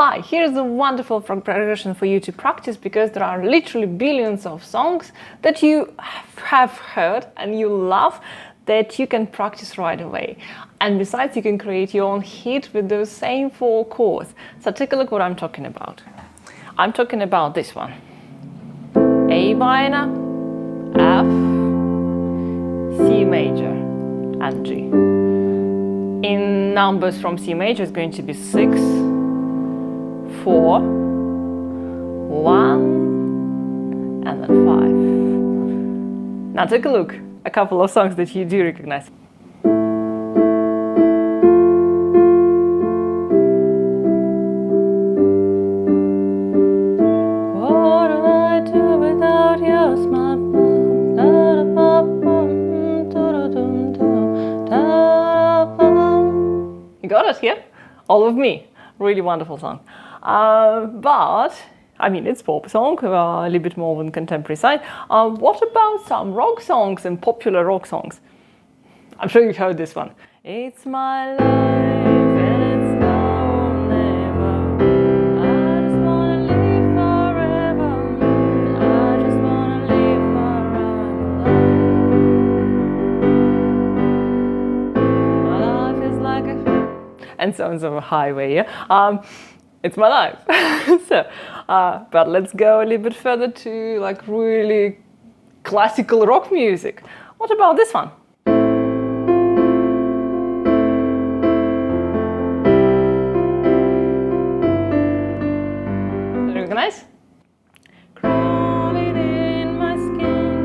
Hi, here's a wonderful progression for you to practice, because there are literally billions of songs that you have heard and you love that you can practice right away. And besides, you can create your own hit with those same 4 chords. So take a look what I'm talking about. I'm talking about this one. A minor, F, C major, and G. In numbers from C major, it's going to be 6, 4, 1, and then 5. Now take a look, a couple of songs that you do recognize. What do I do without your smart phone? You got it here? All of Me. Really wonderful song. But I mean, it's pop song, a little bit more on contemporary side. What about some rock songs and popular rock songs? I'm sure you've heard this one. It's my life and it's now or never. I just wanna live forever. I just wanna live forever. My life is like a... and sounds of a highway, yeah? It's my life. So, but let's go a little bit further to like really classical rock music. What about this one? Do you recognize? Crawling in my skin.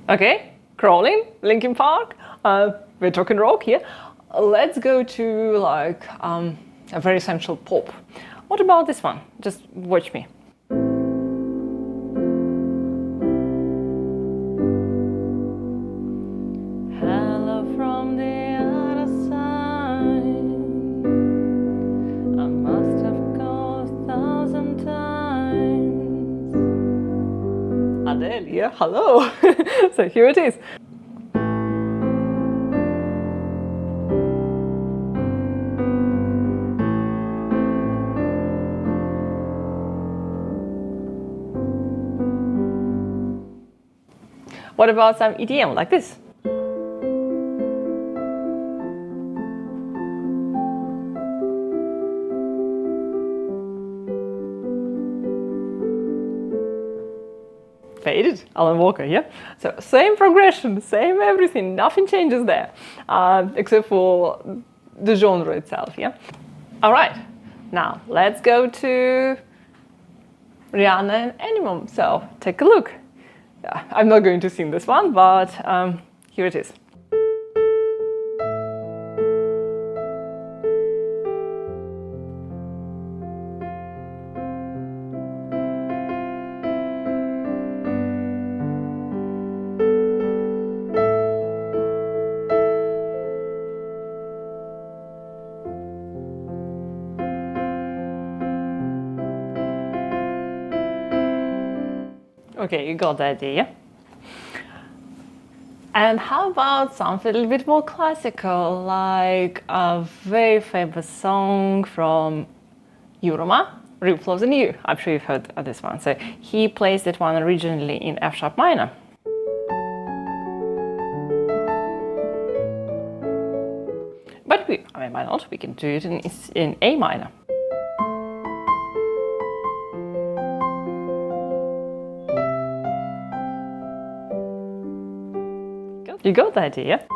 Okay, Crawling, Linkin Park. We're talking rock here. Let's go to like a very essential pop. What about this one? Just watch me. Hello from the other side. I must have called 1,000 times. Adele, yeah, hello. So here it is. What about some EDM like this? Faded, Alan Walker, yeah? So same progression, same everything, nothing changes there, except for the genre itself, yeah? All right, now let's go to Rihanna and Animal. So take a look. Yeah, I'm not going to sing this one, but here it is. Okay, you got the idea. And how about something a little bit more classical, like a very famous song from Juroma, Real Flows in You. I'm sure you've heard of this one. So he plays that one originally in F sharp minor. But I mean, why not? We can do it in A minor. You got the idea?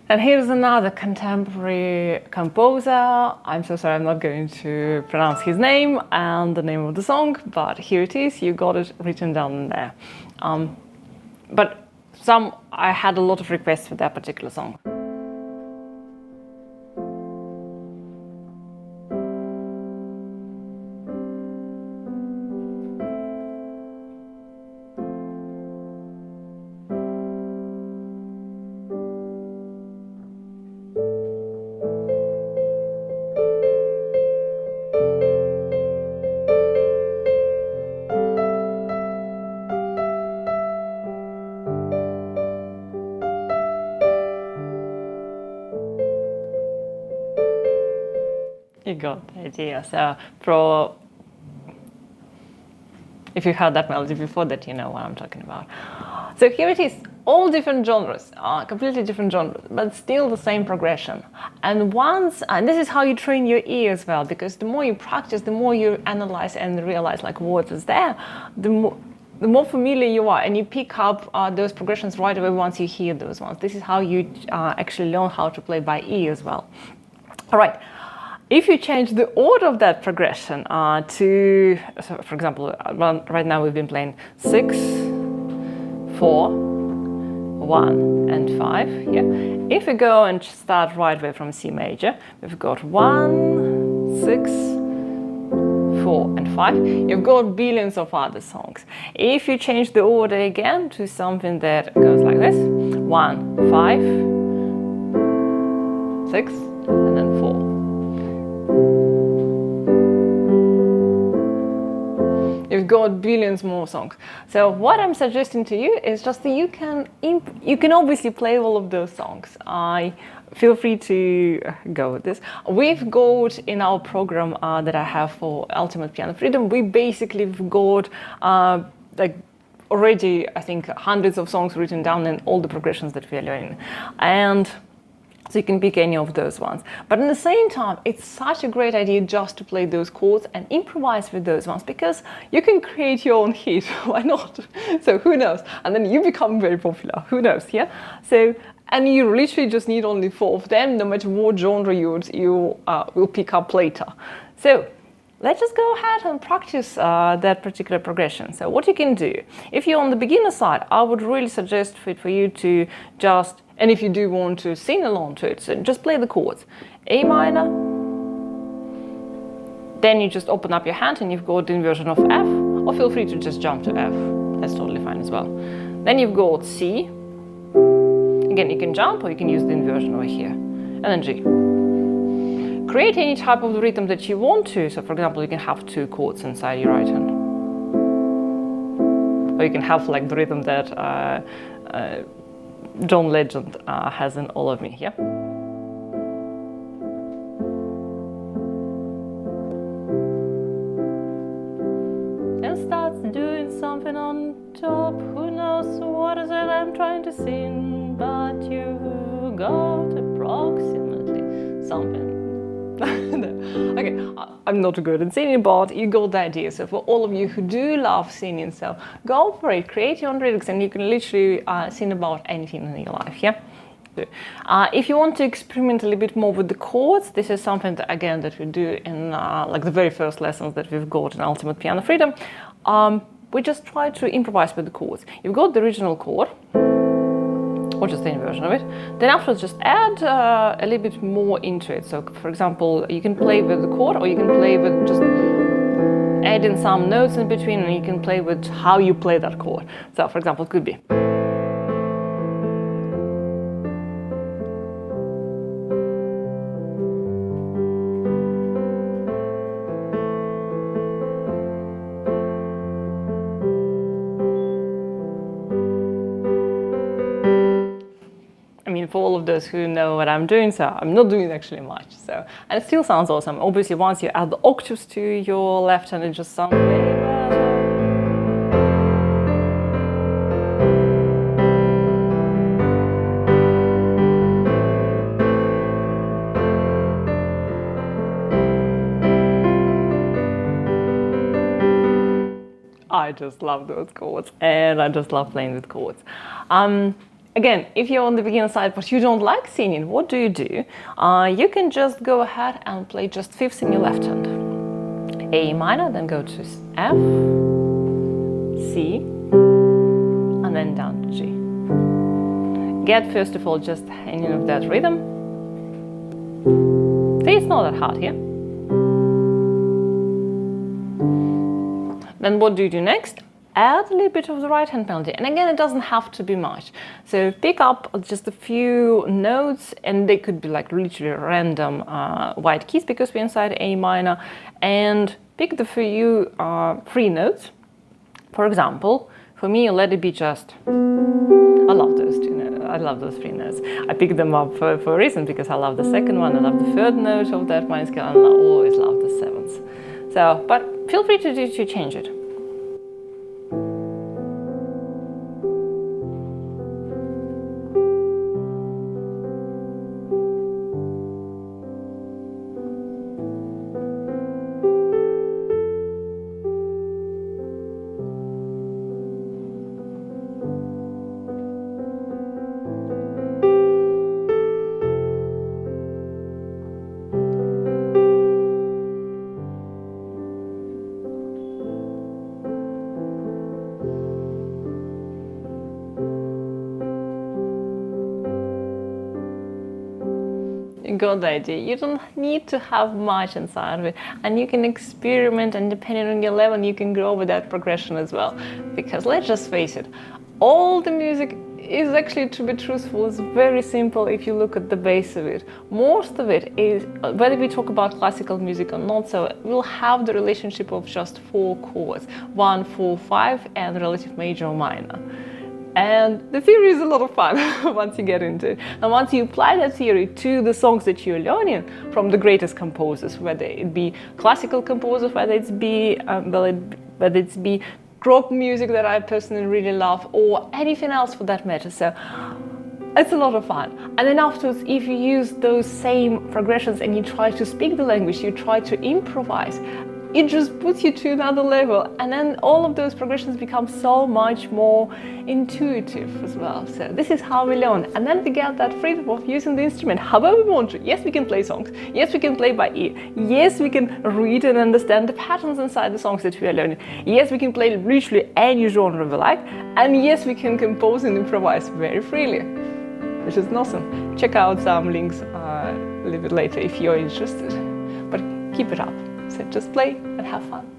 And here's another contemporary composer. I'm so sorry, I'm not going to pronounce his name and the name of the song, but here it is. You got it written down there. But I had a lot of requests for that particular song. You got the idea. So if you heard that melody before, that you know what I'm talking about. So here it is, all different genres, completely different genres, but still the same progression. And this is how you train your ear as well, because the more you practice, the more you analyze and realize like what is there, the more familiar you are, and you pick up those progressions right away once you hear those ones. This is how you actually learn how to play by ear as well. All right. If you change the order of that progression so for example, right now we've been playing 6, 4, 1, and 5 here. If we go and start right away from C major, we've got 1, 6, 4, and 5. You've got billions of other songs. If you change the order again to something that goes like this, 1, 5, 6, and then 4. You've got billions more songs. So what I'm suggesting to you is just that you can obviously play all of those songs. Feel free to go with this. We've got in our program that I have for Ultimate Piano Freedom, we basically have got like already, I think, hundreds of songs written down and all the progressions that we are learning. And so you can pick any of those ones. But at the same time, it's such a great idea just to play those chords and improvise with those ones, because you can create your own hit. Why not? So who knows? And then you become very popular. Who knows? Yeah. So, and you literally just need only 4 of them, no matter what genre you will pick up later. So let's just go ahead and practice that particular progression. So what you can do, if you're on the beginner side, I would really suggest for you to just, and if you do want to sing along to it, so just play the chords. A minor, then you just open up your hand and you've got the inversion of F, or feel free to just jump to F. That's totally fine as well. Then you've got C. Again, you can jump or you can use the inversion over here. And then G. Create any type of rhythm that you want to. So for example, you can have 2 chords inside your right hand. Or you can have like the rhythm that John Legend has in All of Me, yeah? And starts doing something on top. Who knows what is it I'm trying to sing, but you got approximately something. Okay, I'm not good at singing, but you got the idea. So for all of you who do love singing, so go for it, create your own lyrics, and you can literally sing about anything in your life, yeah? If you want to experiment a little bit more with the chords, this is something that, again, that we do in like the very first lessons that we've got in Ultimate Piano Freedom. We just try to improvise with the chords. You've got the original chord, or just the inversion of it. Then afterwards, just add a little bit more into it. So for example, you can play with the chord, or you can play with just adding some notes in between, and you can play with how you play that chord. So for example, it could be. For all of those who know what I'm doing, so I'm not doing actually much. So, and it still sounds awesome. Obviously, once you add the octaves to your left hand, it just sounds way better. I just love those chords, and I just love playing with chords. Again, if you're on the beginner side but you don't like singing, what do? You can just go ahead and play just fifths in your left hand. A minor, then go to F, C, and then down to G. Get, first of all, just hanging of that rhythm. See, it's not that hard here. Then what do you do next? Add a little bit of the right hand melody, and again, it doesn't have to be much. So pick up just a few notes, and they could be like literally random white keys because we're inside A minor, and pick the few free notes. For example, for me, let it be just, I love those two notes. I love those 3 notes. I picked them up for a reason, because I love the second one, I love the 3rd note of that minor scale, and I always love the 7th. So, but feel free to change it. You got the idea. You don't need to have much inside of it, and you can experiment, and depending on your level you can grow with that progression as well. Because let's just face it, all the music is actually, to be truthful, is very simple if you look at the base of it. Most of it is, whether we talk about classical music or not, so we'll have the relationship of just 4 chords, 1, 4, 5, and relative major or minor. And the theory is a lot of fun once you get into it. And once you apply that theory to the songs that you're learning from the greatest composers, whether it be classical composers, whether it's be rock music that I personally really love, or anything else for that matter. So it's a lot of fun. And then afterwards, if you use those same progressions and you try to speak the language, you try to improvise, it just puts you to another level, and then all of those progressions become so much more intuitive as well. So this is how we learn, and then we get that freedom of using the instrument however we want to. Yes, we can play songs. Yes, we can play by ear. Yes, we can read and understand the patterns inside the songs that we are learning. Yes, we can play literally any genre we like, and yes, we can compose and improvise very freely, which is awesome. Check out some links a little bit later if you're interested, but keep it up. So just play and have fun.